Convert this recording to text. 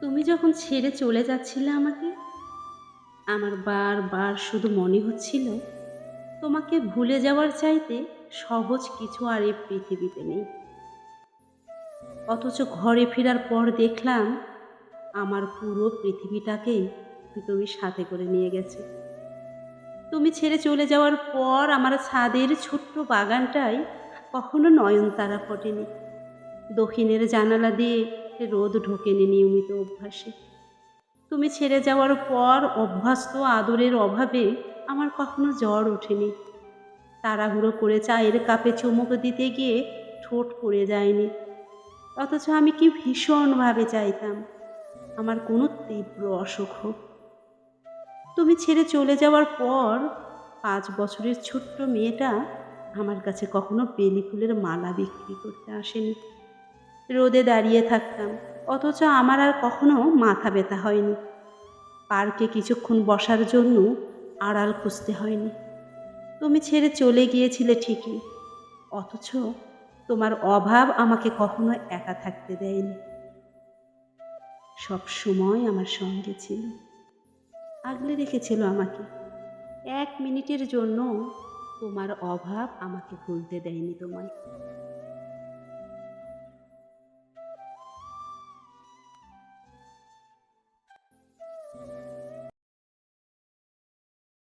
তুমি যখন ছেড়ে চলে যাচ্ছিলে আমাকে, আমার বারবার শুধু মনে হচ্ছিল তোমাকে ভুলে যাওয়ার চাইতে সহজ কিছু আর এই পৃথিবীতে নেই। অথচ ঘরে ফেরার পর দেখলাম আমার পুরো পৃথিবীটাকেই তুমি সাথে করে নিয়ে গেছো। তুমি ছেড়ে চলে যাওয়ার পর আমার ছাদের ছোট্ট বাগানটায় কখনো নয়নতারা ফোটেনি। দক্ষিণের জানালা দিয়ে রোদ ঢোকেনি নিয়মিত অভ্যাসে। তুমি ছেড়ে যাওয়ার পর অভ্যস্ত আদরের অভাবে আমার কখনো জ্বর ওঠেনি। তাড়াহুড়ো করে চায়ের কাপে চুমুক দিতে গিয়ে ঠোঁট পড়ে যায়নি। অথচ আমি কি ভীষণভাবে চাইতাম আমার কোনো তীব্র অসুখ হোক। তুমি ছেড়ে চলে যাওয়ার পর 5 বছরের ছোট্ট মেয়েটা আমার কাছে কখনো বেলি ফুলের মালা বিক্রি করতে আসেনি। রোদে দাঁড়িয়ে থাকতাম, অথচ আমার আর কখনো মাথা ব্যথা হয়নি। পার্কে কিছুক্ষণ বসার জন্য আড়াল খুঁজতে হয়নি। তুমি ছেড়ে চলে গিয়েছিলে ঠিকই, অথচ তোমার অভাব আমাকে কখনো একা থাকতে দেয়নি। সব সময় আমার সঙ্গে ছিল, আগলে রেখেছিল আমাকে। 1 মিনিটের জন্য তোমার অভাব আমাকে ভুলতে দেয়নি তোমায়।